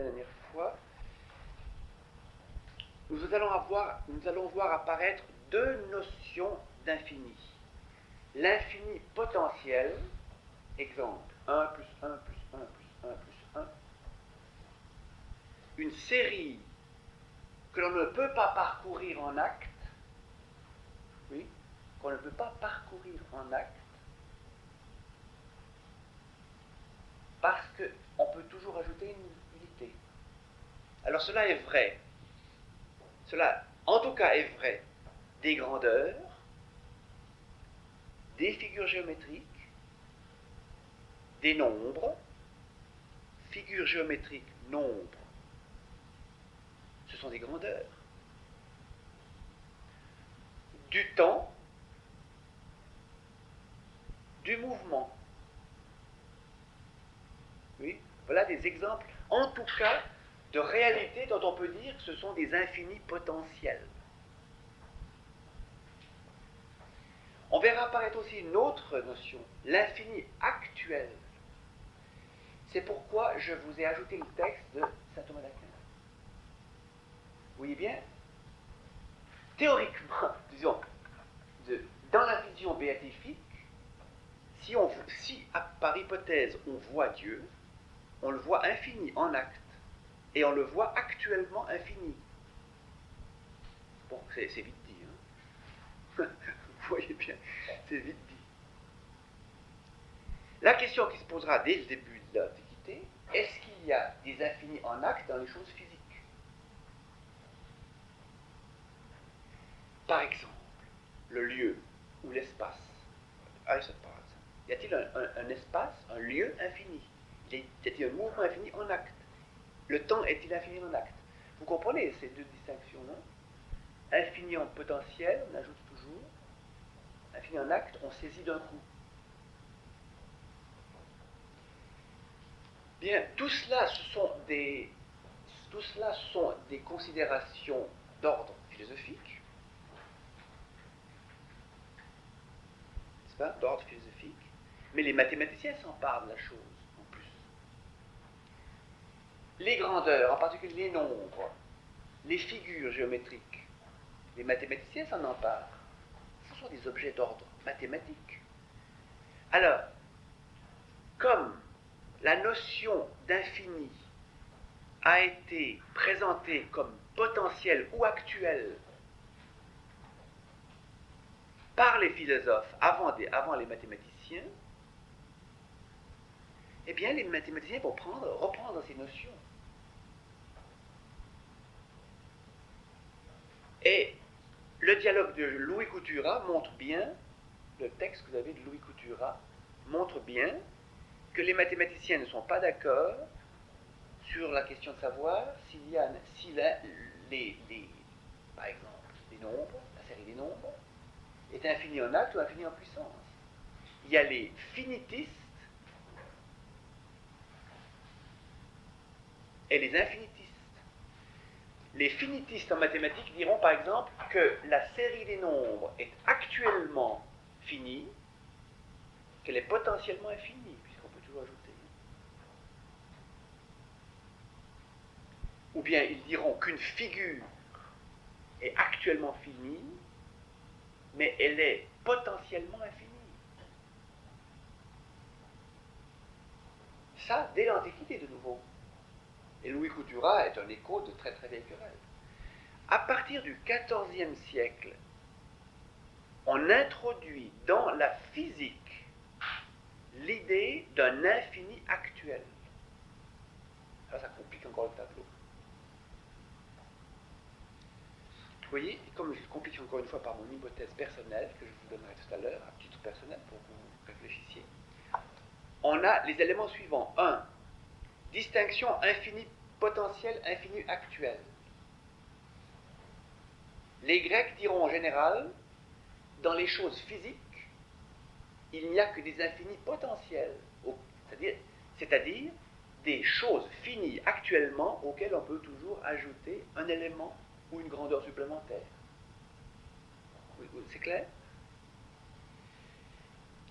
la dernière fois, nous allons voir apparaître deux notions d'infini. L'infini potentiel, exemple 1 plus 1 plus 1 plus 1 plus 1, une série que l'on ne peut pas parcourir en acte, oui, qu'on ne peut pas parcourir en acte, parce qu'on peut toujours ajouter une unité. Alors cela est vrai. Cela, en tout cas, est vrai des grandeurs, des figures géométriques, des nombres, figures géométriques, nombres. Ce sont des grandeurs. Du temps, du mouvement. Oui, voilà des exemples, en tout cas, de réalités dont on peut dire que ce sont des infinis potentiels. On verra apparaître aussi une autre notion, l'infini actuel. C'est pourquoi je vous ai ajouté le texte de saint Thomas d'Aquin. Vous voyez bien, théoriquement, disons, dans la vision béatifique, si par hypothèse on voit Dieu, on le voit infini en acte, et on le voit actuellement infini. Bon, c'est vite dit, hein. Vous voyez bien, c'est vite dit. La question qui se posera dès le début de l'Antiquité, est-ce qu'il y a des infinis en acte dans les choses physiques? Par exemple, le lieu ou l'espace. Y a-t-il un espace, un lieu infini? Y a-t-il un mouvement infini en acte? Le temps est-il infini en acte? Vous comprenez ces deux distinctions, non? Infini en potentiel, on ajoute toujours. Infini en acte, on saisit d'un coup. Bien, tout cela, ce sont des considérations d'ordre philosophique, n'est-ce pas, d'ordre philosophique, mais les mathématiciens s'emparent de la chose, en plus. Les grandeurs, en particulier les nombres, les figures géométriques, les mathématiciens s'en emparent. Ce sont des objets d'ordre mathématique. Alors, comme la notion d'infini a été présentée comme potentielle ou actuelle par les philosophes avant les mathématiciens, eh bien les mathématiciens vont reprendre ces notions. Et le dialogue de Louis Couturat montre bien, le texte que vous avez de Louis Couturat montre bien que les mathématiciens ne sont pas d'accord sur la question de savoir si par exemple, les nombres, la série des nombres, est infinie en acte ou infinie en puissance. Il y a les finitistes et les infinitistes. Les finitistes en mathématiques diront par exemple que la série des nombres est actuellement finie, qu'elle est potentiellement infinie, puisqu'on peut toujours ajouter. Ou bien ils diront qu'une figure est actuellement finie, mais elle est potentiellement infinie. Ça, dès l'Antiquité de nouveau. Et Louis Couturat est un écho de très très vieilles querelles. À partir du XIVe siècle, on introduit dans la physique l'idée d'un infini actuel. Alors ça complique encore le tableau. Vous voyez, comme je le complique encore une fois par mon hypothèse personnelle, que je vous donnerai tout à l'heure, à titre personnel, pour que vous réfléchissiez, on a les éléments suivants. 1. Distinction infini potentiel, infini actuel. Les Grecs diront en général, dans les choses physiques, il n'y a que des infinis potentiels, c'est-à-dire des choses finies actuellement auxquelles on peut toujours ajouter un élément ou une grandeur supplémentaire. C'est clair?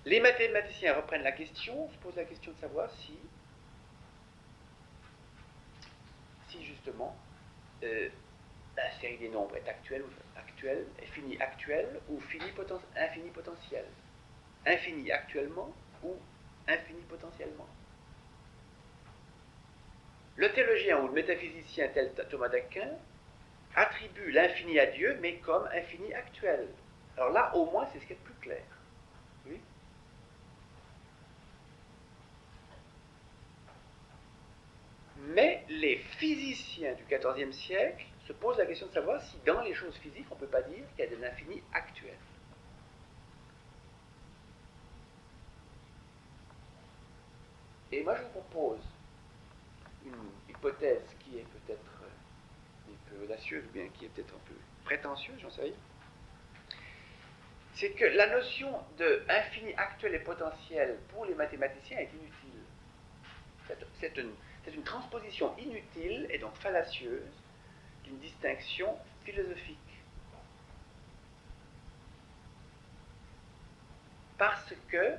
Les mathématiciens reprennent la question, se posent la question de savoir si si justement la série des nombres est actuelle, est finie actuelle ou infini potentielle. Infini actuellement ou infini potentiellement. Le théologien ou le métaphysicien tel Thomas d'Aquin attribue l'infini à Dieu, mais comme infini actuel. Alors là, au moins, c'est ce qui est le plus clair. Oui. Mais les physiciens du XIVe siècle se posent la question de savoir si dans les choses physiques, on ne peut pas dire qu'il y a de l'infini actuel. Et moi, je vous propose une hypothèse qui est peut-être un peu audacieuse, ou bien qui est peut-être un peu prétentieuse, j'en sais rien. C'est que la notion de infini actuel et potentiel pour les mathématiciens est inutile. C'est une transposition inutile et donc fallacieuse d'une distinction philosophique. Parce que,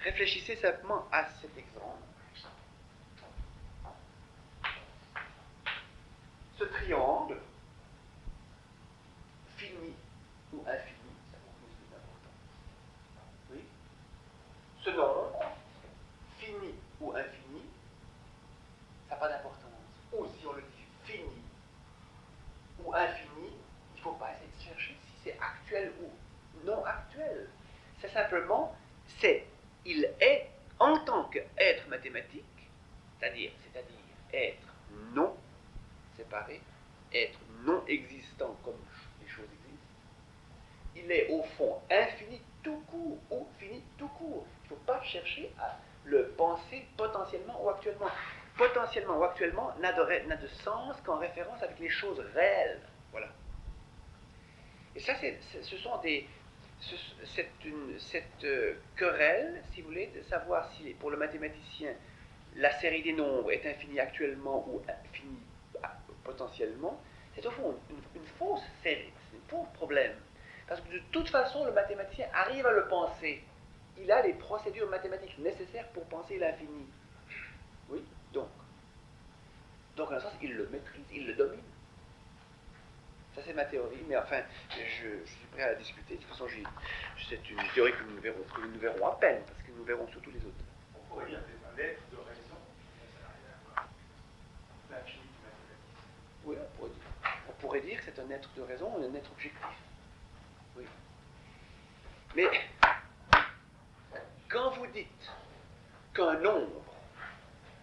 réfléchissez simplement à cet exemple. Ce triangle, fini ou infini, ça n'a plus d'importance. Oui. Ce nombre, fini ou infini, ça n'a pas d'importance. Ou si on le dit fini ou infini, il ne faut pas essayer de chercher si c'est actuel ou non actuel. C'est simplement, il est en tant qu'être mathématique, c'est-à-dire être non séparé, être non existant comme les choses existent, il est au fond infini tout court ou fini tout court. Il ne faut pas chercher à le penser potentiellement ou actuellement. Potentiellement ou actuellement n'a de sens qu'en référence avec les choses réelles. Voilà. Et ça, ce sont des... Cette querelle, si vous voulez, de savoir si pour le mathématicien la série des nombres est infinie actuellement ou infinie potentiellement, c'est au fond une fausse série, c'est un faux problème. Parce que de toute façon, le mathématicien arrive à le penser. Il a les procédures mathématiques nécessaires pour penser l'infini. Oui, donc en un sens, il le maîtrise, il le domine. Ça, c'est ma théorie, mais enfin, je suis prêt à la discuter. De toute façon, c'est une théorie que nous verrons à peine, parce que nous verrons surtout les autres. On pourrait dire que c'est un être de raison, mais ça n'a rien à voir. L'infini du mathématicien. Oui, on pourrait dire que c'est un être de raison, un être objectif. Oui. Mais quand vous dites qu'un nombre,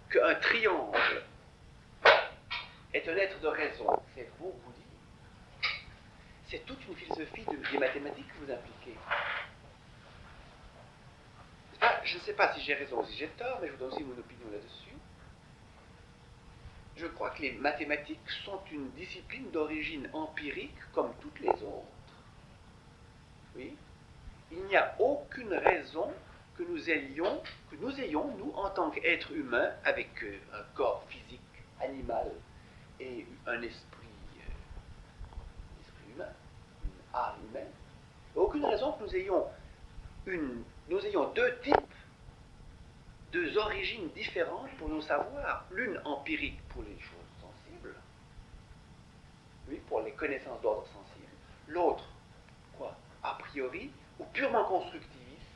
qu'un triangle est un être de raison, c'est beaucoup dire. C'est toute une philosophie des mathématiques que vous impliquez. Je ne sais pas si j'ai raison ou si j'ai tort, mais je vous donne aussi mon opinion là-dessus. Je crois que les mathématiques sont une discipline d'origine empirique comme toutes les autres. Oui. Il n'y a aucune raison que nous ayons, nous, en tant qu'êtres humains, avec un corps physique animal et un esprit humain, une âme humaine, aucune raison que nous ayons deux types, deux origines différentes pour nos savoirs. L'une empirique pour les choses sensibles, oui, pour les connaissances d'ordre sensible. L'autre, quoi, a priori, ou purement constructiviste,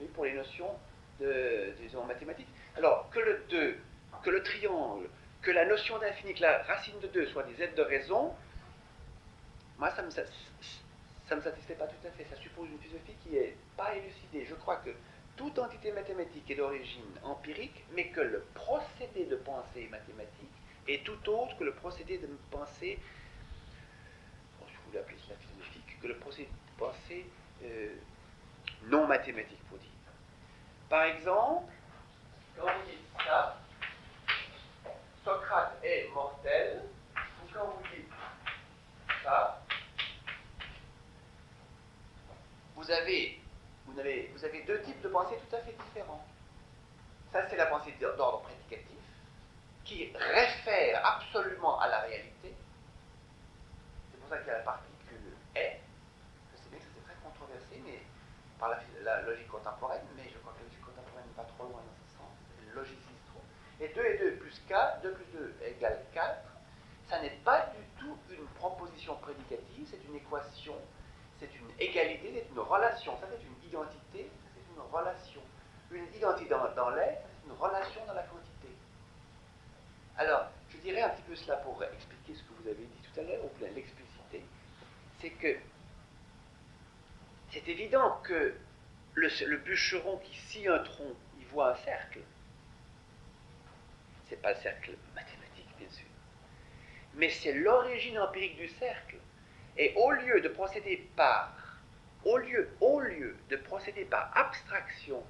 oui, pour les notions disons, mathématiques. Alors, que le triangle, que la notion d'infini, que la racine de 2 soit des êtres de raison, moi, ça ne me satisfait pas tout à fait. Ça suppose une philosophie qui n'est pas élucidée. Je crois que toute entité mathématique est d'origine empirique, mais que le procédé de pensée mathématique est tout autre que le procédé de pensée, si vous voulez appeler cela philosophique, que le procédé de pensée non mathématique, pour dire. Par exemple, quand vous dites ça, Socrate est mortel, ou quand vous dites ça, vous avez deux types de pensées tout à fait différents. Ça, c'est la pensée d'ordre prédicatif, qui réfère absolument à la réalité. C'est pour ça qu'il y a la particule est. Je sais bien que c'est très controversé, mais par la logique contemporaine, mais je crois que la logique contemporaine n'est pas trop loin dans ce sens. Elle logicise trop. Et 2 et 2 plus k, 2 plus 2 égale 4, ça n'est pas du tout une proposition prédicative, c'est une équation, c'est une égalité, c'est une relation. Ça, c'est une identité, ça, c'est une relation. Une identité dans l'être, c'est une relation dans la quantité. Alors, je dirais un petit peu cela pour expliquer ce que vous avez dit tout à l'heure, ou bien l'expliciter. C'est que c'est évident que le bûcheron qui scie un tronc, il voit un cercle. C'est pas le cercle mathématique, bien sûr. Mais c'est l'origine empirique du cercle. Et au lieu de procéder par abstraction,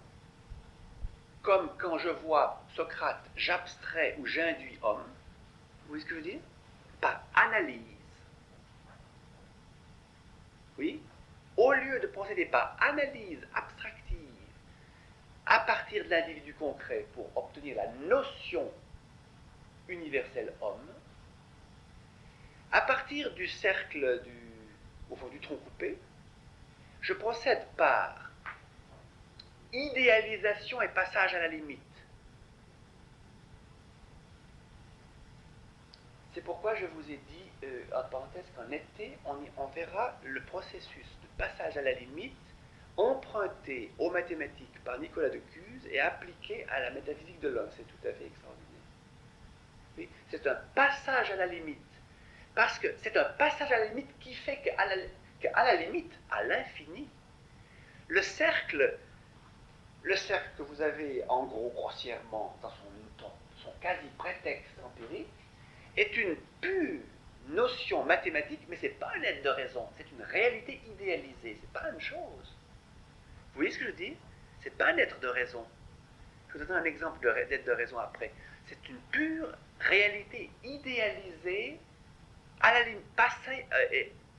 comme quand je vois Socrate, j'abstrais ou j'induis homme, vous voyez ce que je veux dire? Par analyse. Oui? Au lieu de procéder par analyse abstractive à partir de l'individu concret pour obtenir la notion universelle homme, à partir du cercle au fond du tronc coupé, je procède par idéalisation et passage à la limite. C'est pourquoi je vous ai dit, en parenthèse, qu'en été, on verra le processus de passage à la limite emprunté aux mathématiques par Nicolas de Cuse et appliqué à la métaphysique de l'homme. C'est tout à fait extraordinaire. Oui, c'est un passage à la limite. Parce que c'est un passage à la limite qui fait qu'à la limite, à l'infini, le cercle que vous avez, en gros, grossièrement, dans son quasi-prétexte empirique, est une pure notion mathématique, mais ce n'est pas un être de raison, c'est une réalité idéalisée, c'est pas la même chose. Vous voyez ce que je dis? C'est pas un être de raison. Je vous donne un exemple d'être de raison après. C'est une pure réalité idéalisée à la limite,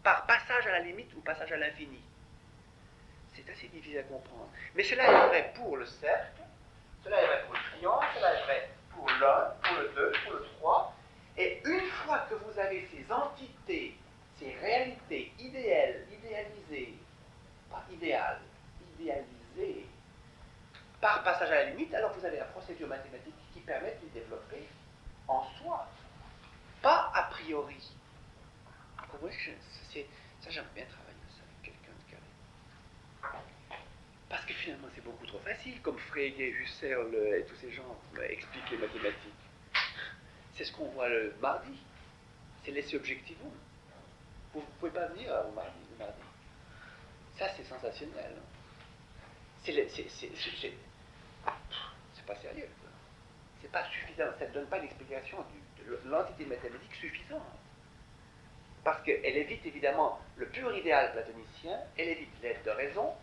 par passage à la limite ou passage à l'infini. C'est assez difficile à comprendre. Mais cela est vrai pour le cercle, cela est vrai pour le triangle, cela est vrai pour l'1, pour le 2, pour le 3. Et une fois que vous avez ces entités, ces réalités idéalisées, pas idéales, idéalisées, par passage à la limite, alors vous avez la procédure mathématique qui permet de les développer en soi, pas a priori. Vous voyez que ça, j'aime bien travailler ça avec quelqu'un de carré. Parce que finalement, c'est beaucoup trop facile, comme Frege, Husserl et tous ces gens expliquent les mathématiques. C'est ce qu'on voit le mardi. C'est l'essai objectivum. Vous ne pouvez pas venir au mardi, le mardi. Ça, c'est sensationnel. C'est pas sérieux. C'est pas suffisant. Ça ne donne pas l'explication de l'entité mathématique suffisante. Parce qu'elle évite évidemment le pur idéal platonicien, elle évite l'aide de raison,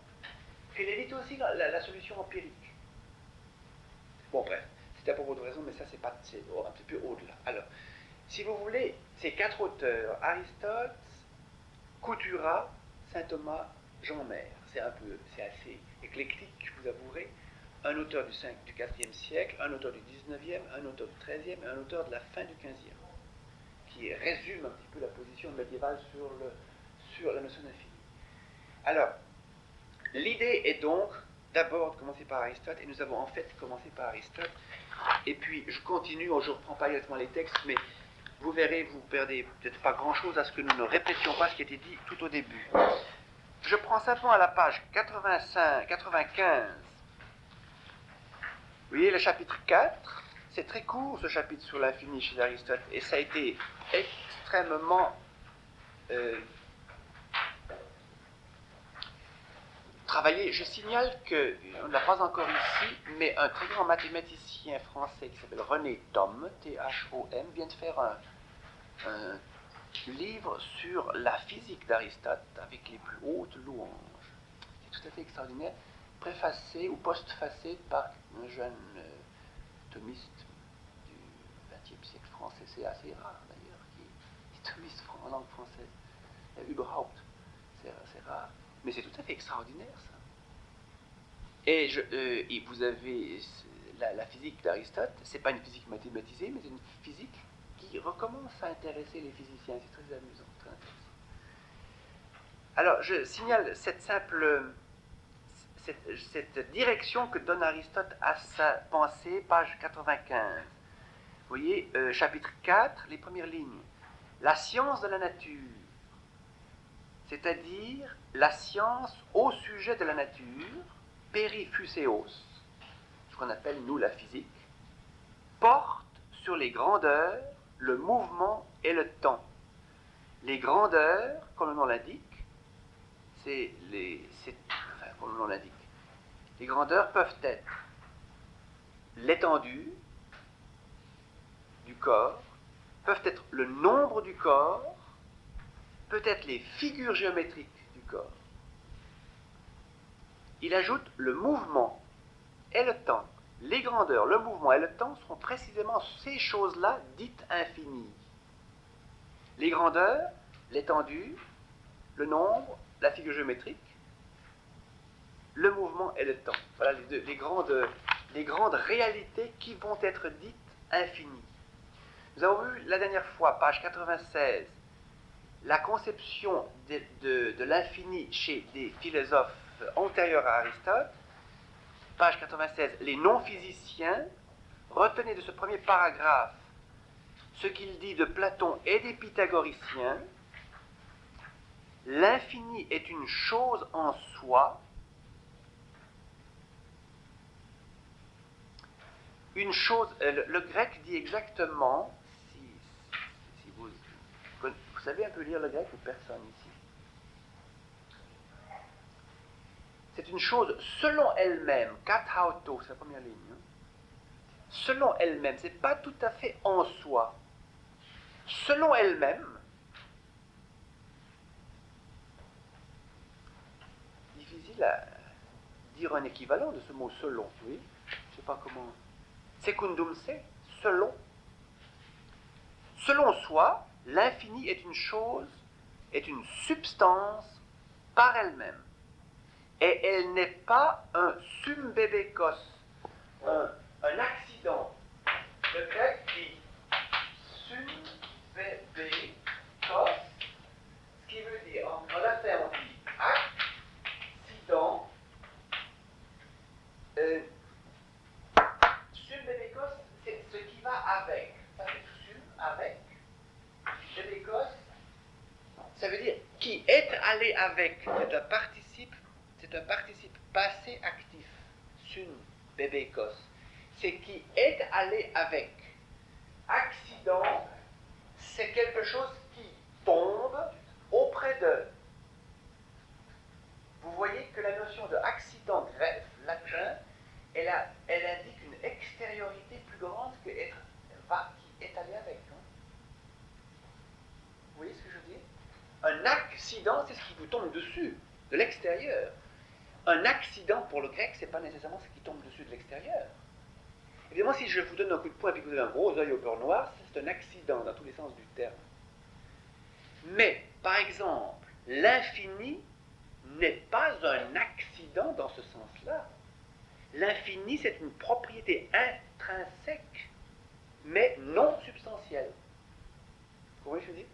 puis elle évite aussi la solution empirique. Bon, bref, c'est à propos de raison, mais ça, c'est un petit peu au-delà. Alors, si vous voulez, ces 4 auteurs, Aristote, Couturat, Saint Thomas, Jean Maire, c'est assez éclectique, vous avouerez. Un auteur du 4e siècle, un auteur du 19e, un auteur du 13e et un auteur de la fin du 15e, qui résume un petit peu la position médiévale sur la notion d'infini. Alors, l'idée est donc d'abord de commencer par Aristote, et nous avons en fait commencé par Aristote, et puis je continue, je ne reprends pas exactement les textes, mais vous verrez, vous perdez peut-être pas grand-chose à ce que nous ne répétions pas ce qui a été dit tout au début. Je prends simplement à la page 95, vous voyez le chapitre 4, c'est très court ce chapitre sur l'infini chez Aristote, et ça a été extrêmement travaillé. Je signale qu'on ne l'a pas encore ici, mais un très grand mathématicien français qui s'appelle René Thom, Thom, vient de faire un livre sur la physique d'Aristote avec les plus hautes louanges. C'est tout à fait extraordinaire, préfacé ou postfacé par un jeune thomiste du XXe siècle français. C'est assez rare d'ailleurs, qui est thomiste en langue française. Überhaupt, c'est rare. Mais c'est tout à fait extraordinaire, ça. Et vous avez la physique d'Aristote, c'est pas une physique mathématisée, mais c'est une physique qui recommence à intéresser les physiciens. C'est très amusant, très intéressant. Alors, je signale cette direction que donne Aristote à sa pensée, page 95. Vous voyez, chapitre 4, les premières lignes. La science de la nature, c'est-à-dire la science au sujet de la nature, périphuséos, ce qu'on appelle, nous, la physique, porte sur les grandeurs, le mouvement et le temps. Les grandeurs, comme le nom l'indique, comme le nom l'indique, les grandeurs peuvent être l'étendue du corps, peuvent être le nombre du corps, peut-être les figures géométriques du corps. Il ajoute le mouvement et le temps. Les grandeurs, le mouvement et le temps sont précisément ces choses-là dites infinies. Les grandeurs, l'étendue, le nombre, la figure géométrique, le mouvement et le temps. Voilà les grandes réalités qui vont être dites infinies. Nous avons vu la dernière fois, page 96, la conception de l'infini chez des philosophes antérieurs à Aristote. Page 96, les non-physiciens, retenez de ce premier paragraphe ce qu'il dit de Platon et des pythagoriciens. L'infini est une chose en soi, une chose, le grec dit exactement, si vous savez un peu lire le grec ou personne ici? C'est une chose selon elle-même, kat auto, c'est la première ligne. Hein? Selon elle-même, c'est pas tout à fait en soi. Selon elle-même, difficile à dire un équivalent de ce mot selon, oui, je sais pas comment. Secundum se, selon. Selon soi, l'infini est une chose, est une substance par elle-même. Et elle n'est pas un sumbebekos, un accident. Le grec dit sumbebekos, ce qui veut dire, en latin on dit accident. Sumbebekos, c'est ce qui va avec. Ça fait sum, avec. Bebekos, ça veut dire qui est allé avec. C'est un participe passé actif. Sun, bebekos. C'est qui est allé avec. Accident, c'est quelque chose qui tombe auprès de. Vous voyez que la notion de accident grec, latin, elle indique une extériorité plus grande que qui est allé avec. Hein? Vous voyez ce que je veux dire? Un accident, c'est ce qui vous tombe dessus, de l'extérieur. Un accident, pour le grec, c'est pas nécessairement ce qui tombe dessus de l'extérieur. Évidemment, si je vous donne un coup de poing et que vous avez un gros œil au beurre noir, c'est un accident dans tous les sens du terme. Mais, par exemple, l'infini n'est pas un accident dans ce sens-là. L'infini, c'est une propriété intrinsèque, mais non substantielle. Vous voyez ce que je veux dire?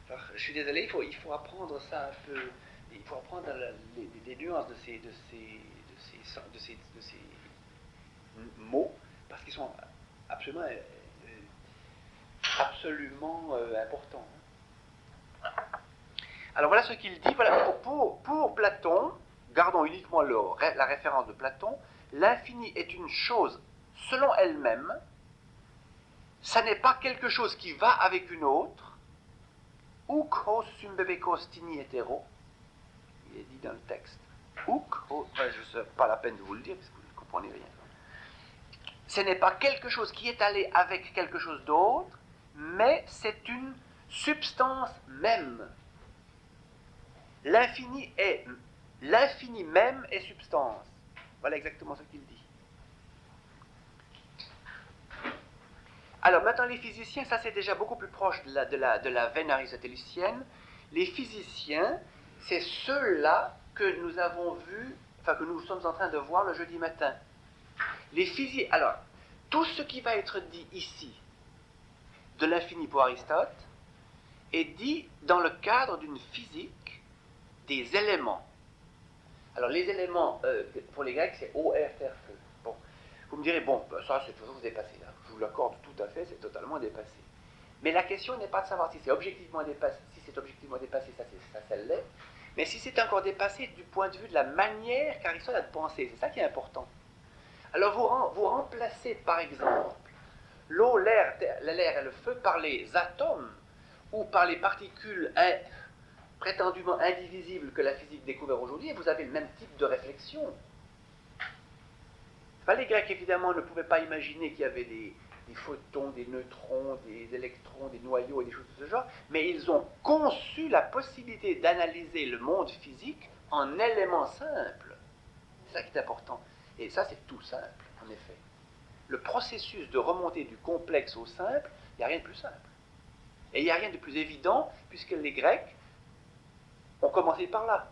Alors, je suis désolé, il faut apprendre ça un peu. Il faut apprendre les nuances de ces mots, parce qu'ils sont absolument importants. Alors voilà ce qu'il dit. Voilà, pour Platon, gardons uniquement la référence de Platon, l'infini est une chose selon elle-même, ça n'est pas quelque chose qui va avec une autre, Ukos sumbebekos tini hetero, il est dit dans le texte. Je ne sais pas la peine de vous le dire, parce que vous ne comprenez rien. Ce n'est pas quelque chose qui est allé avec quelque chose d'autre, mais c'est une substance même. L'infini même est substance. Voilà exactement ce qu'il dit. Alors maintenant les physiciens, ça c'est déjà beaucoup plus proche de la veine aristotélicienne. Les physiciens, c'est ceux-là que nous avons vus, enfin que nous sommes en train de voir le jeudi matin. Alors, tout ce qui va être dit ici, de l'infini pour Aristote, est dit dans le cadre d'une physique des éléments. Alors les éléments, pour les Grecs, c'est O, R, Terre, Feu. Bon. Vous me direz, bon, ben ça c'est toujours dépassé, hein. Je vous l'accorde tout à fait, c'est totalement dépassé. Mais la question n'est pas de savoir si c'est objectivement dépassé, ça l'est, mais si c'est encore dépassé du point de vue de la manière qu'Aristote a de penser, c'est ça qui est important. Alors vous remplacez par exemple l'eau, l'air et le feu par les atomes ou par les particules prétendument indivisibles que la physique découvre aujourd'hui, et vous avez le même type de réflexion. Les Grecs, évidemment, ne pouvaient pas imaginer qu'il y avait des photons, des neutrons, des électrons, des noyaux et des choses de ce genre, mais ils ont conçu la possibilité d'analyser le monde physique en éléments simples. C'est ça qui est important. Et ça, c'est tout simple, en effet. Le processus de remontée du complexe au simple, il n'y a rien de plus simple. Et il n'y a rien de plus évident, puisque les Grecs ont commencé par là.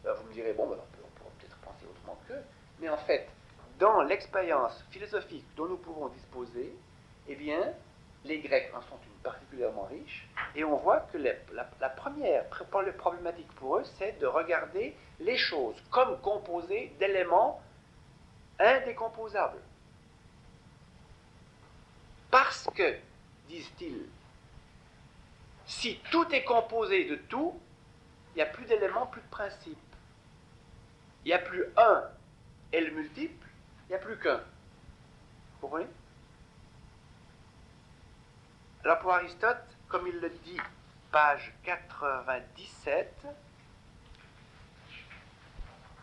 Alors vous me direz, bon, ben, on pourrait peut-être penser autrement qu'eux, mais en fait, dans l'expérience philosophique dont nous pouvons disposer, eh bien, les Grecs en sont particulièrement riches, et on voit que la première problématique pour eux, c'est de regarder les choses comme composées d'éléments indécomposables. Parce que, disent-ils, si tout est composé de tout, il n'y a plus d'éléments, plus de principes. Il n'y a plus un et le multiple, il n'y a plus qu'un. Vous comprenez? Alors pour Aristote, comme il le dit, page 97, vous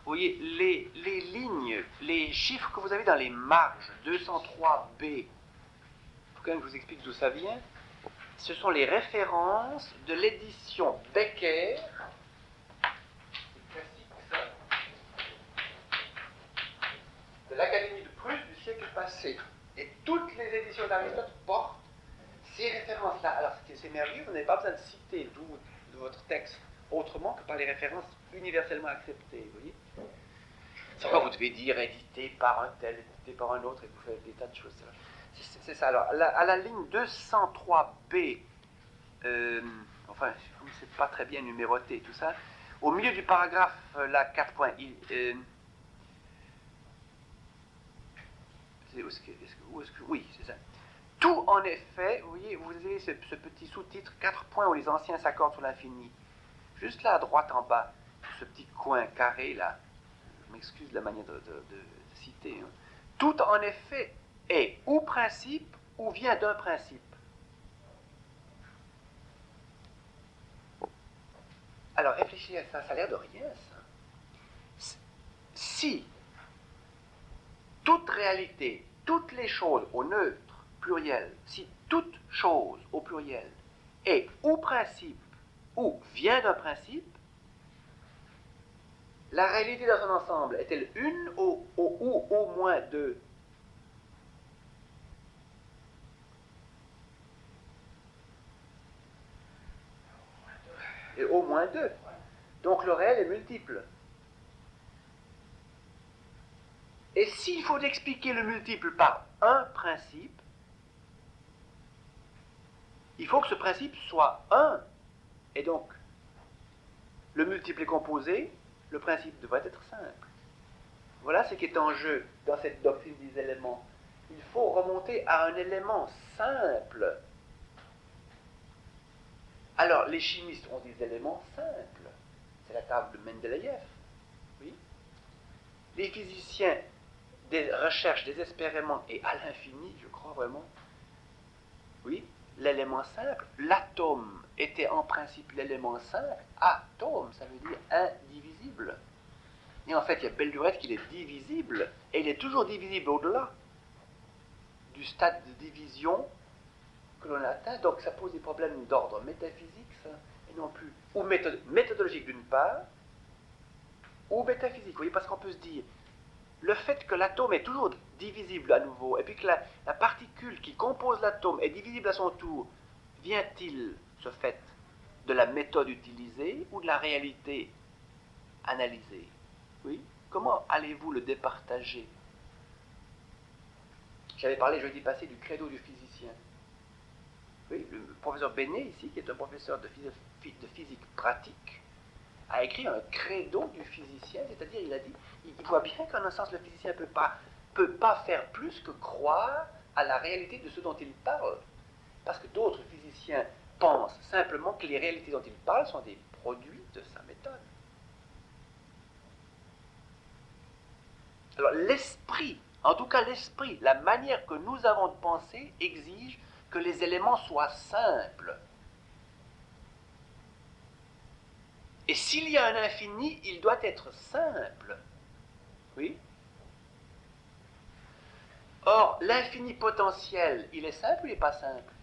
voyez, les lignes, les chiffres que vous avez dans les marges, 203b, il faut quand même que je vous explique d'où ça vient, ce sont les références de l'édition Becker, c'est classique ça, de l'Académie de Prusse du siècle passé. Et toutes les éditions d'Aristote portent ces références-là. Alors c'est merveilleux, vous n'avez pas besoin de citer de votre texte autrement que par les références universellement acceptées, vous voyez. C'est pas vous devez dire édité par un tel, édité par un autre, et vous faites des tas de choses. C'est ça. Alors, à la ligne 203b, enfin, c'est pas très bien numéroté tout ça, au milieu du paragraphe, là, 4 points, oui, c'est ça. Tout, en effet, vous voyez, vous avez ce petit sous-titre, 4 points où les anciens s'accordent sur l'infini. Juste là, à droite en bas, ce petit coin carré, là, je m'excuse de la manière de citer. Hein. Tout, en effet, est ou principe, ou vient d'un principe. Alors, réfléchissez à ça, ça a l'air de rien, ça. Si toute réalité, toutes les choses au neutre, pluriel, si toute chose au pluriel est ou principe, ou vient d'un principe, la réalité dans son ensemble est-elle une ou au moins deux? Et au moins deux. Donc le réel est multiple. Et s'il faut expliquer le multiple par un principe, il faut que ce principe soit un. Et donc, le multiple est composé, le principe devrait être simple. Voilà ce qui est en jeu dans cette doctrine des éléments. Il faut remonter à un élément simple. Alors, les chimistes ont des éléments simples. C'est la table de Mendeleïev. Oui. Les physiciens des recherches désespérément et à l'infini, je crois vraiment. Oui, l'élément simple. L'atome était en principe l'élément simple. Atome, ça veut dire indivisible. Et en fait, il y a belle lurette qu'il est divisible, et il est toujours divisible au-delà du stade de division que l'on a atteint. Donc ça pose des problèmes d'ordre métaphysique, ça, et non plus, ou méthodologique d'une part, ou métaphysique. Vous voyez, parce qu'on peut se dire, le fait que l'atome est toujours divisible à nouveau, et puis que la particule qui compose l'atome est divisible à son tour, vient-il, ce fait, de la méthode utilisée ou de la réalité analysée? Oui. Comment allez-vous le départager? J'avais parlé jeudi passé du credo du physicien. Oui, le professeur Benet, ici, qui est un professeur de physique pratique, a écrit un credo du physicien, c'est-à-dire il a dit, il voit bien qu'en un sens le physicien ne peut pas peut pas faire plus que croire à la réalité de ce dont il parle. Parce que d'autres physiciens pensent simplement que les réalités dont il parle sont des produits de sa méthode. Alors l'esprit, en tout cas l'esprit, la manière que nous avons de penser exige que les éléments soient simples. Et s'il y a un infini, il doit être simple. Oui. Or, l'infini potentiel, il est simple ou il n'est pas simple?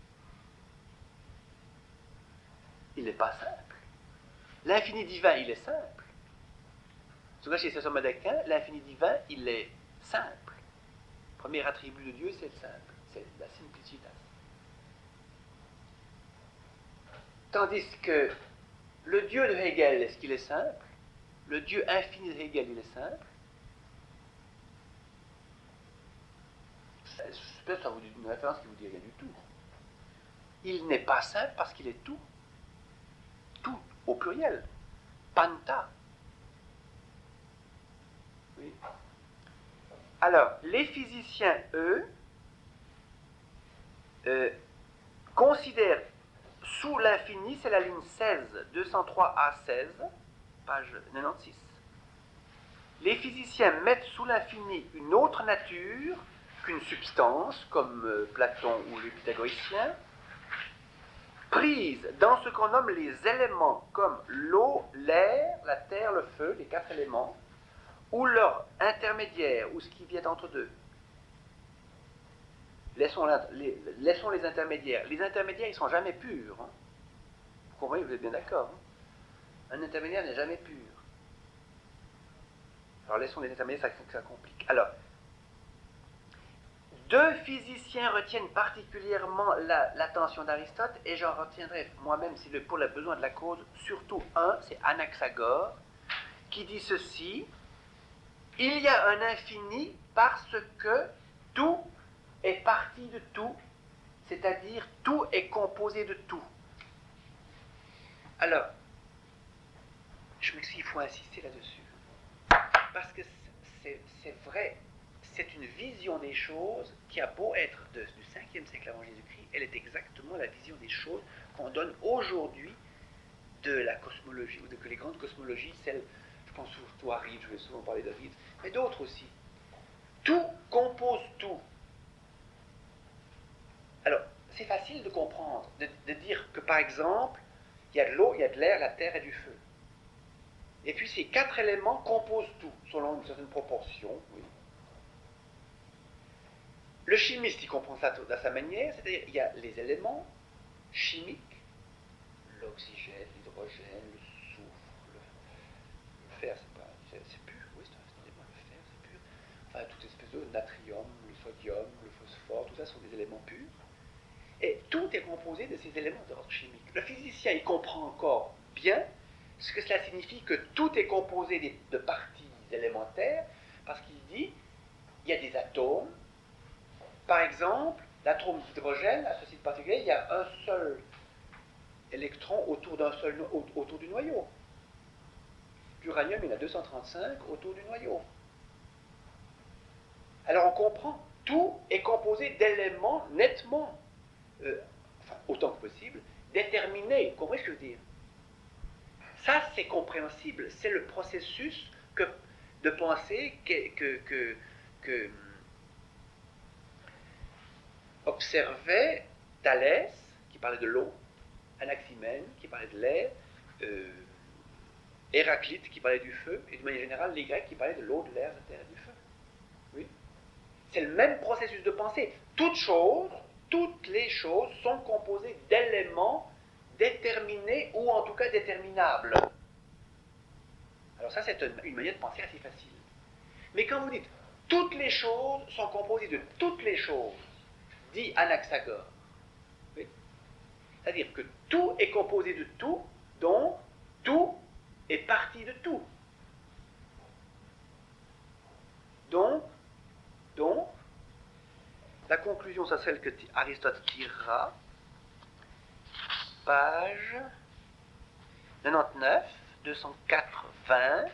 Il n'est pas simple. L'infini divin, il est simple. En tout cas, chez Saint-Thomas d'Aquin, l'infini divin, il est simple. Le premier attribut de Dieu, c'est le simple. C'est la simplicitas. Tandis que le Dieu de Hegel, est-ce qu'il est simple? Le Dieu infini de Hegel, il est simple? Peut-être ça vous dit une référence qui vous dit rien du tout. Il n'est pas simple parce qu'il est tout. Tout, au pluriel. Panta. Oui. Alors, les physiciens, eux, considèrent sous l'infini, c'est la ligne 16, 203A16, page 96. Les physiciens mettent sous l'infini une autre nature qu'une substance, comme Platon ou les pythagoriciens, prise dans ce qu'on nomme les éléments, comme l'eau, l'air, la terre, le feu, les 4 éléments, ou leur intermédiaire, ou ce qui vient entre deux. Laissons les intermédiaires. Les intermédiaires, ils ne sont jamais purs. Hein. Vous comprenez, vous êtes bien d'accord. Hein. Un intermédiaire n'est jamais pur. Alors laissons les intermédiaires, ça complique. Alors, deux physiciens retiennent particulièrement l'attention d'Aristote, et j'en retiendrai moi-même, pour le besoin de la cause, surtout un, c'est Anaxagore, qui dit ceci: il y a un infini parce que tout est partie de tout, c'est-à-dire tout est composé de tout. Alors, je me dis qu'il faut insister là-dessus, parce que c'est vrai, c'est une vision des choses qui a beau être du 5e siècle avant Jésus-Christ, elle est exactement la vision des choses qu'on donne aujourd'hui de la cosmologie, ou que les grandes cosmologies, celles, je pense surtout à Reed, je vais souvent parler de Reed, mais d'autres aussi. Tout compose tout. Alors, c'est facile de comprendre, de dire que par exemple, il y a de l'eau, il y a de l'air, la terre et du feu. Et puis ces 4 éléments composent tout, selon une certaine proportion. Oui. Le chimiste, il comprend ça à sa manière, c'est-à-dire il y a les éléments chimiques, l'oxygène, l'hydrogène, le soufre, le fer, c'est pur, oui, c'est un élément, le fer, c'est pur. Enfin, toute espèce de natrium, le sodium, le phosphore, tout ça sont des éléments purs. Et tout est composé de ces éléments d'ordre chimique. Le physicien, il comprend encore bien ce que cela signifie que tout est composé de parties élémentaires, parce qu'il dit, il y a des atomes. Par exemple, l'atome d'hydrogène, à ce site particulier, il y a un seul électron autour du noyau. L'uranium, il y en a 235 autour du noyau. Alors on comprend, tout est composé d'éléments nettement, enfin autant que possible, déterminés. Vous comprenez ce que je veux dire? Ça, c'est compréhensible. C'est le processus de pensée que observait Thalès, qui parlait de l'eau, Anaximène, qui parlait de l'air, Héraclite, qui parlait du feu, et de manière générale, les Grecs, qui parlaient de l'eau, de l'air, de la terre et du feu. Oui. C'est le même processus de pensée. Toutes les choses sont composées d'éléments déterminés, ou en tout cas déterminables. Alors ça, c'est une manière de penser assez facile. Mais quand vous dites « toutes les choses sont composées de toutes les choses », dit Anaxagore, oui, c'est-à-dire que tout est composé de tout, donc tout est partie de tout. Donc, la conclusion, c'est celle que Aristote tirera, page 99, 204, 20.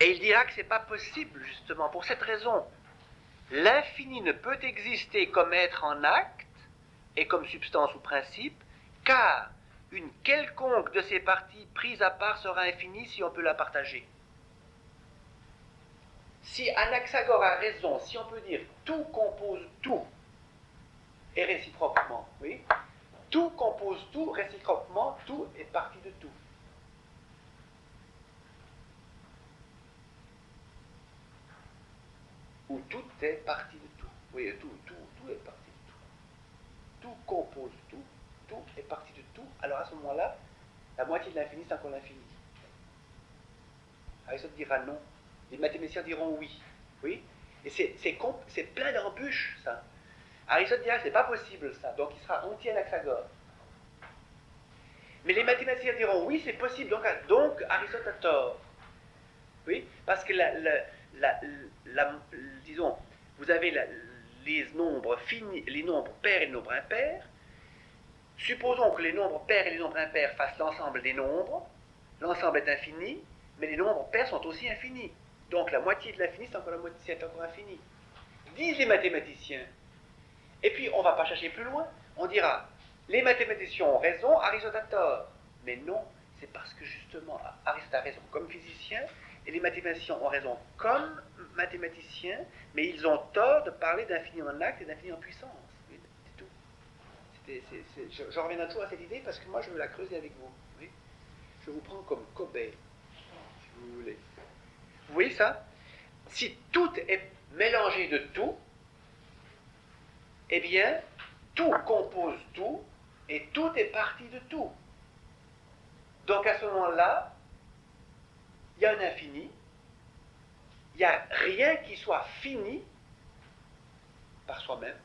Et il dira que ce n'est pas possible, justement, pour cette raison. L'infini ne peut exister comme être en acte et comme substance ou principe, car une quelconque de ces parties prises à part sera infinie si on peut la partager. Si Anaxagore a raison, si on peut dire tout compose tout, et réciproquement, oui, tout compose tout, réciproquement, tout est partie de tout. Ou tout est partie de tout. Oui, tout est partie de tout. Tout compose tout, tout est partie de tout. Alors à ce moment-là, la moitié de l'infini, c'est encore l'infini. Aristote dira non. Les mathématiciens diront oui. Oui. Et c'est plein d'embûches, ça. Aristote dira que c'est pas possible, ça. Donc il sera anti-Anaxagore. Mais les mathématiciens diront oui, c'est possible. Donc Aristote a tort. Oui. Parce que disons, vous avez les nombres finis, les nombres pairs et les nombres impairs. Supposons que les nombres pairs et les nombres impairs fassent l'ensemble des nombres. L'ensemble est infini, mais les nombres pairs sont aussi infinis. Donc la moitié de l'infini, c'est encore infini. Disent les mathématiciens. Et puis on ne va pas chercher plus loin. On dira, les mathématiciens ont raison, Aristote a tort. Mais non, c'est parce que justement Aristote a raison comme physicien, et les mathématiciens ont raison comme mathématiciens, mais ils ont tort de parler d'infini en acte et d'infini en puissance. C'est tout. Je reviendrai toujours à cette idée parce que moi je veux la creuser avec vous. Oui, je vous prends comme cobaye, si vous voulez. Vous voyez ça? Si tout est mélangé de tout, eh bien, tout compose tout, et tout est partie de tout. Donc à ce moment-là, il y a un infini, il n'y a rien qui soit fini par soi-même,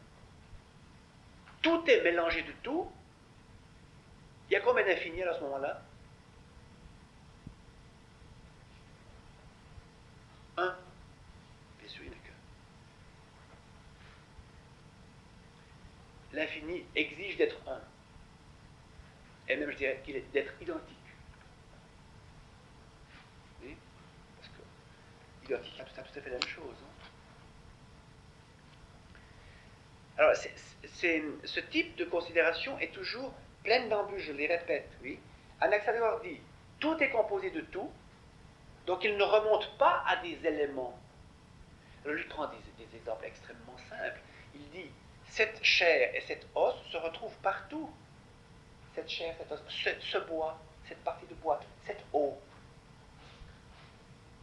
tout est mélangé de tout. Il y a combien d'infinis à ce moment-là? Un. Bien sûr, il n'y en a qu'un. L'infini exige d'être un. Et même, je dirais, d'être identique. Oui? Parce que identique, c'est tout à fait la même chose. Hein? Alors, ce type de considération est toujours pleine d'embûches, je les répète, oui. Anaxagore dit, tout est composé de tout, donc il ne remonte pas à des éléments. Alors, lui prend des exemples extrêmement simples. Il dit, cette chair et cet os se retrouvent partout. Cette chair, cet os, ce bois, cette partie de bois, cette eau.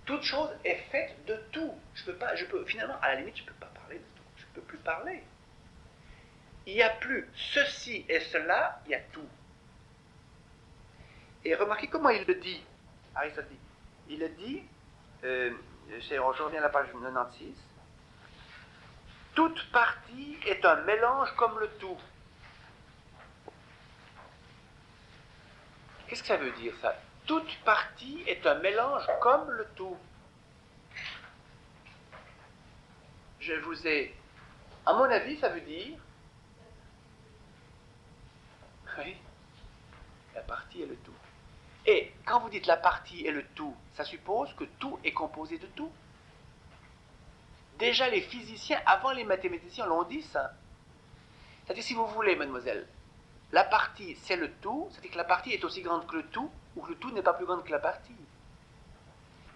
Toute chose est faite de tout. Finalement, à la limite, je ne peux pas parler de tout. Je ne peux plus parler. Il n'y a plus ceci et cela, il y a tout. Et remarquez comment il le dit, Aristote dit. Il le dit, je reviens à la page 96, toute partie est un mélange comme le tout. Qu'est-ce que ça veut dire, ça? Toute partie est un mélange comme le tout. Je vous ai... À mon avis, ça veut dire... Oui, la partie est le tout. Et quand vous dites la partie est le tout, ça suppose que tout est composé de tout. Déjà les physiciens, avant les mathématiciens, l'ont dit ça. C'est-à-dire, si vous voulez, mademoiselle, la partie c'est le tout, c'est-à-dire que la partie est aussi grande que le tout, ou que le tout n'est pas plus grande que la partie.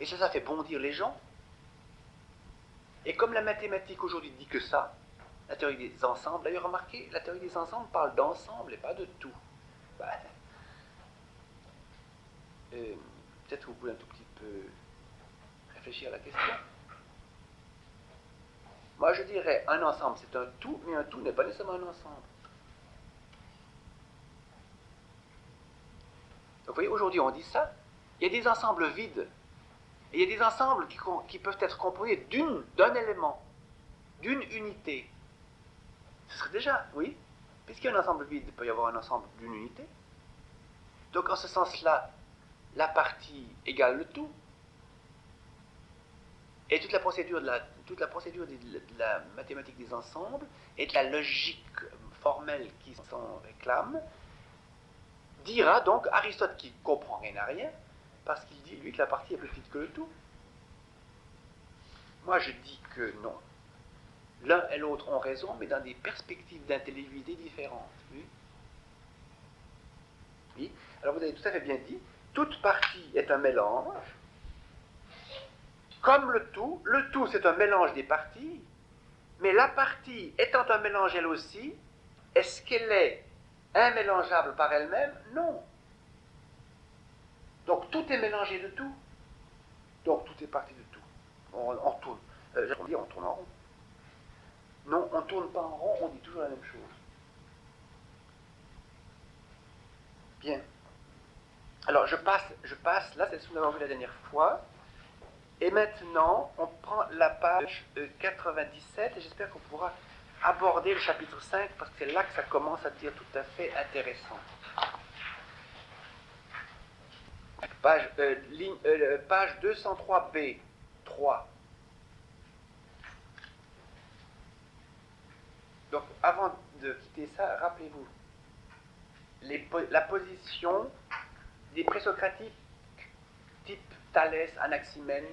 Et ça fait bondir les gens. Et comme la mathématique aujourd'hui dit que ça, la théorie des ensembles, d'ailleurs remarquez, la théorie des ensembles parle d'ensemble et pas de tout. Bah, peut-être vous pouvez un tout petit peu réfléchir à la question. Moi je dirais un ensemble c'est un tout, mais un tout n'est pas nécessairement un ensemble. Donc vous voyez, aujourd'hui on dit ça, il y a des ensembles vides, et il y a des ensembles qui peuvent être composés d'un élément, d'une unité. Ce serait déjà, oui, puisqu'il y a un ensemble vide, il peut y avoir un ensemble d'une unité. Donc en ce sens-là, la partie égale le tout. Et toute la procédure de la mathématique des ensembles et de la logique formelle qui s'en réclame dira donc Aristote qui comprend rien à rien, parce qu'il dit lui que la partie est plus petite que le tout. Moi, je dis que non. L'un et l'autre ont raison, mais dans des perspectives d'intelligibilité différentes. Oui. Oui. Alors, vous avez tout à fait bien dit, toute partie est un mélange. Comme le tout c'est un mélange des parties, mais la partie étant un mélange elle aussi, est-ce qu'elle est immélangeable par elle-même? Non. Donc tout est mélangé de tout. Donc tout est parti de tout. On tourne. On tourne en rond. Non, on ne tourne pas en rond, on dit toujours la même chose. Bien. Alors je passe, là c'est ce que nous avons vu la dernière fois. Et maintenant, on prend la page 97 et j'espère qu'on pourra aborder le chapitre 5 parce que c'est là que ça commence à devenir tout à fait intéressant. Page 203b, 3. Donc, avant de quitter ça, rappelez-vous la position des présocratiques type Thalès, Anaximène,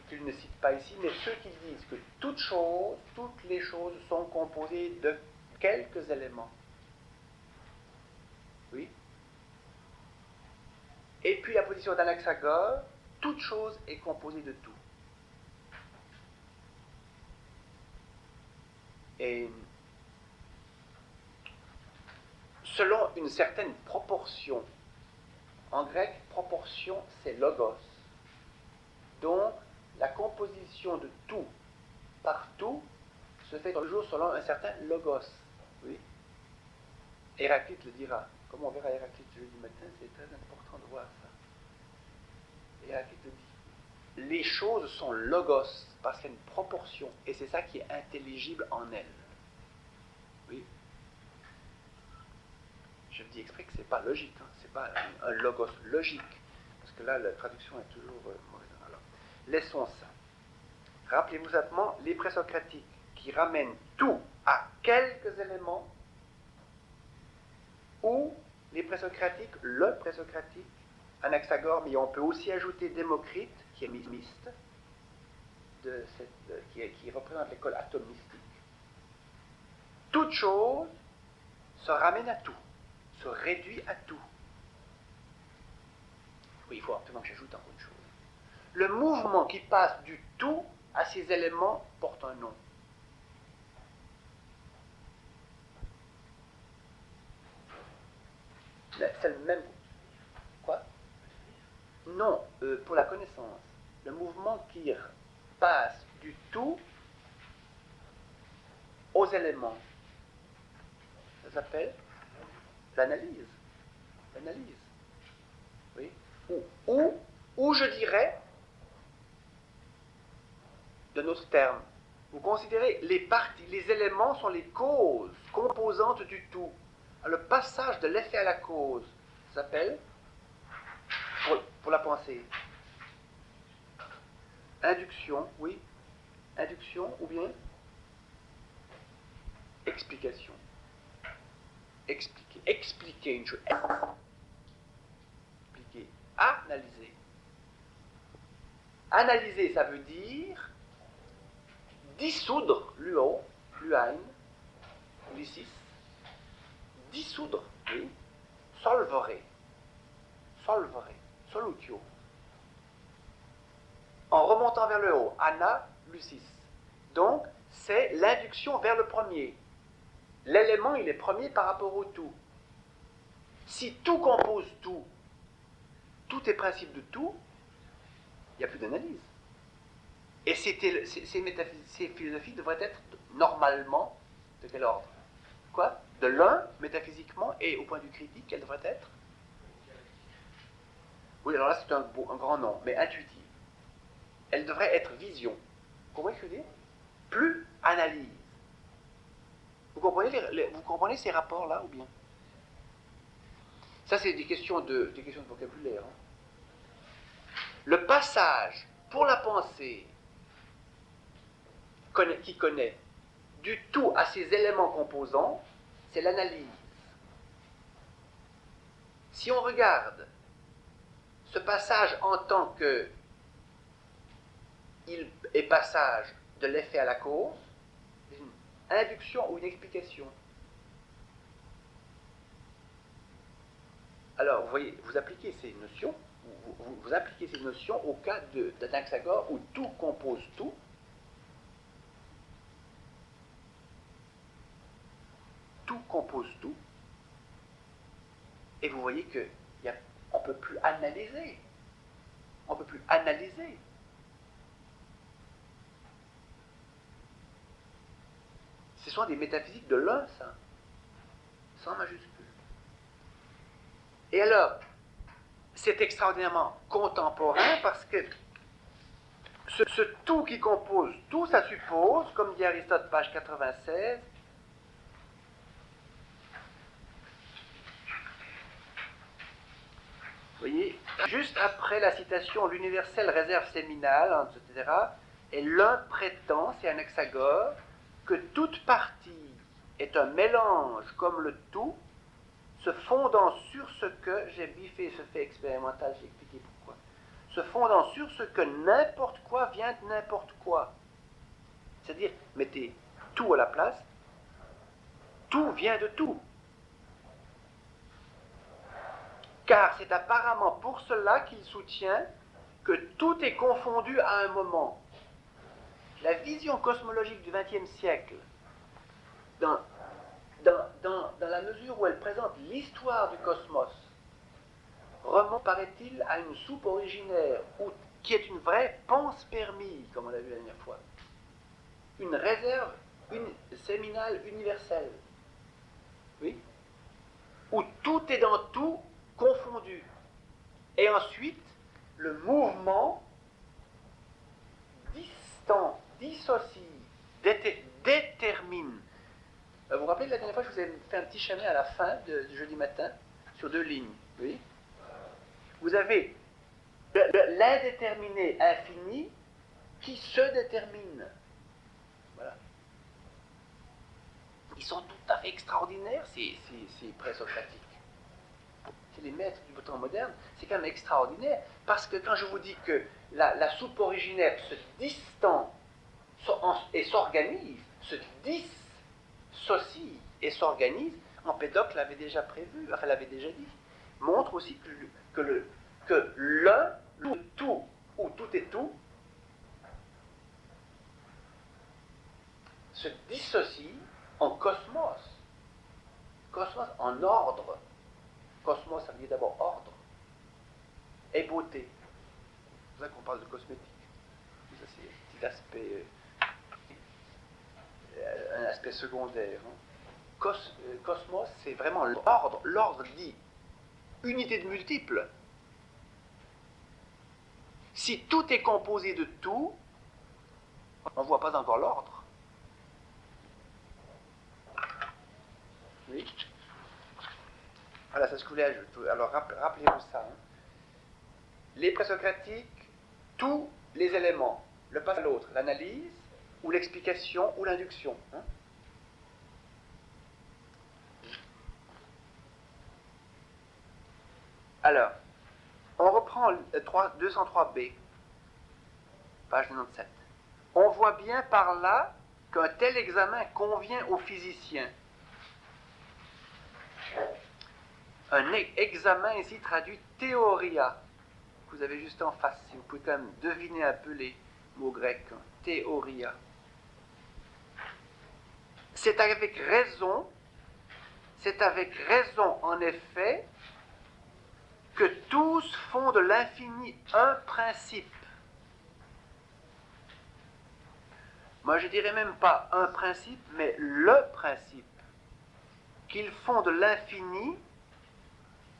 qu'il ne cite pas ici, mais ceux qui disent que toutes les choses sont composées de quelques éléments. Oui. Et puis la position d'Anaxagore, toute chose est composée de tout. Et selon une certaine proportion, en grec, proportion, c'est logos. Donc, la composition de tout par tout se fait toujours selon un certain logos. Oui. Héraclite le dira. Comme on verra Héraclite jeudi matin, c'est très important de voir ça. Héraclite le dit. Les choses sont logos parce qu'il y a une proportion et c'est ça qui est intelligible en elles. Oui. Je dis exprès que c'est pas logique, hein. C'est pas un logos logique parce que là la traduction est toujours mauvaise. Alors, laissons ça. Rappelez-vous simplement les présocratiques qui ramènent tout à quelques éléments ou les présocratiques, le présocratique, Anaxagore, mais on peut aussi ajouter Démocrite, qui est miste, qui représente l'école atomistique. Toute chose se ramène à tout, se réduit à tout. Oui, il faut absolument que j'ajoute encore une chose. Le mouvement qui passe du tout à ces éléments porte un nom. C'est le même. Quoi? Non, pour la connaissance. Le mouvement qui passe du tout aux éléments. Ça s'appelle l'analyse. L'analyse. Oui. Ou je dirais, de notre terme, vous considérez les éléments sont les causes composantes du tout. Le passage de l'effet à la cause s'appelle, pour la pensée, induction, oui, induction ou bien explication. Expliquer une chose. Expliquer. Analyser. Analyser, ça veut dire dissoudre luo, luain, lysis, dissoudre, oui, solvere, solutio. En remontant vers le haut, ana, lucis. Donc, c'est l'induction vers le premier. L'élément, il est premier par rapport au tout. Si tout compose tout, tout est principe de tout, il n'y a plus d'analyse. Et ces philosophies devraient être normalement de quel ordre? Quoi? De l'un, métaphysiquement, et au point de vue critique, quelle devrait être? Oui, alors là c'est un grand nom, mais intuitive. Elle devrait être vision. Vous comprenez ce que je veux dire? Plus analyse. Vous comprenez ces rapports-là ou bien? Ça, c'est des questions de vocabulaire. Hein. Le passage pour la pensée qui connaît du tout à ses éléments composants, c'est l'analyse. Si on regarde ce passage en tant que il est passage de l'effet à la cause, une induction ou une explication. Alors, vous voyez, vous appliquez ces notions, vous appliquez ces notions au cas d'Anaxagore où tout compose tout. Tout compose tout. Et vous voyez qu'on ne peut plus analyser. On ne peut plus analyser. Ce sont des métaphysiques de l'un, ça. Sans majuscule. Et alors, c'est extraordinairement contemporain parce que ce tout qui compose tout, ça suppose, comme dit Aristote, page 96, vous voyez, juste après la citation « l'universelle réserve séminale », etc., et l'un prétend, c'est Anaxagore, que toute partie est un mélange comme le tout, se fondant sur ce que, j'ai biffé ce fait expérimental, j'ai expliqué pourquoi, se fondant sur ce que n'importe quoi vient de n'importe quoi. C'est-à-dire, mettez tout à la place, tout vient de tout. Car c'est apparemment pour cela qu'il soutient que tout est confondu à un moment. La vision cosmologique du XXe siècle, dans la mesure où elle présente l'histoire du cosmos, remonte, paraît-il, à une soupe originaire, qui est une vraie panspermie, comme on l'a vu la dernière fois. Une réserve séminale universelle. Oui? Où tout est dans tout confondu. Et ensuite, le mouvement distant, dissocie, détermine. Vous vous rappelez de la dernière fois, je vous ai fait un petit schéma à la fin du jeudi matin, sur 2 lignes. Oui? Vous avez l'indéterminé infini qui se détermine. Voilà. Ils sont tout à fait extraordinaires, ces présocratiques. C'est les maîtres du temps moderne, c'est quand même extraordinaire, parce que quand je vous dis que la soupe originaire se distend et s'organise, se dissocie et s'organise, Empédocle l'avait déjà prévu, enfin l'avait déjà dit, montre aussi que l'un, le tout, ou tout est tout, se dissocie en cosmos. Cosmos en ordre. Cosmos, ça veut dire d'abord ordre et beauté. C'est pour ça qu'on parle de cosmétique. Ça, c'est un petit aspect, un aspect secondaire. Hein. Cosmos, c'est vraiment l'ordre. L'ordre dit unité de multiples. Si tout est composé de tout, on ne voit pas encore l'ordre. Oui. Voilà, c'est ce que je voulais ajouter. Alors, rappelez-vous ça. Hein. Les présocratiques, tous les éléments, le pas à l'autre, l'analyse, ou l'explication, ou l'induction. Hein. Alors, on reprend 203b, page 97. On voit bien par là qu'un tel examen convient aux physiciens. Un examen ici traduit théoria, que vous avez juste en face, si vous pouvez quand même deviner un peu les mots grecs. Hein. Théoria. C'est avec raison en effet, que tous font de l'infini un principe. Moi, je dirais même pas un principe, mais le principe. Qu'ils font de l'infini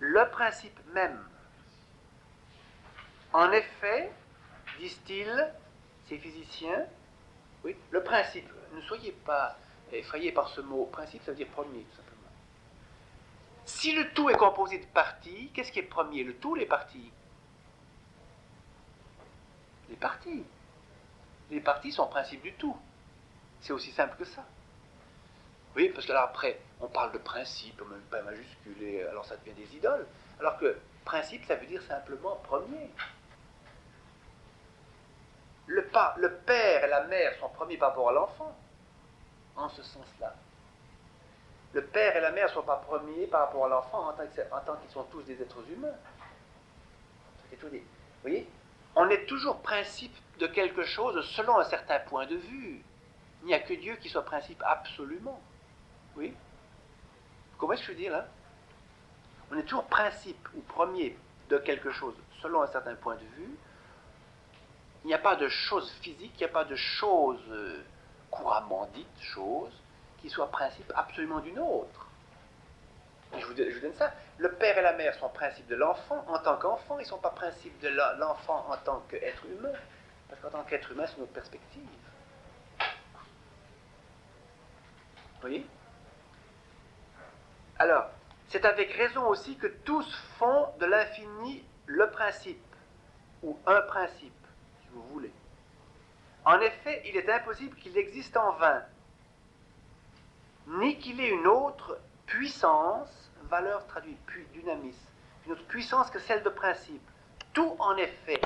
le principe même. En effet, disent-ils, ces physiciens, oui, le principe, ne soyez pas effrayés par ce mot. Principe, ça veut dire premier, tout simplement. Si le tout est composé de parties, qu'est-ce qui est premier, le tout ou les parties? Les parties. Les parties sont principe du tout. C'est aussi simple que ça. Oui, parce que là, après, on parle de principe, même pas majuscule, et alors ça devient des idoles. Alors que principe, ça veut dire simplement premier. le père et la mère sont premiers par rapport à l'enfant, en ce sens-là. Le père et la mère ne sont pas premiers par rapport à l'enfant en tant qu'ils sont tous des êtres humains. Vous voyez? On est toujours principe de quelque chose selon un certain point de vue. Il n'y a que Dieu qui soit principe absolument. Oui? Comment est-ce que je veux dire là? On est toujours principe ou premier de quelque chose selon un certain point de vue. Il n'y a pas de chose physique, il n'y a pas de chose couramment dite, chose, qui soit principe absolument d'une autre. Et je vous donne ça. Le père et la mère sont principe de l'enfant en tant qu'enfant, ils ne sont pas principe de l'enfant en tant qu'être humain. Parce qu'en tant qu'être humain, c'est une autre perspective. Vous voyez? Alors, c'est avec raison aussi que tous font de l'infini le principe, ou un principe, si vous voulez. En effet, il est impossible qu'il existe en vain, ni qu'il ait une autre puissance, valeur traduite, puis dynamisme, une autre puissance que celle de principe. Tout, en effet,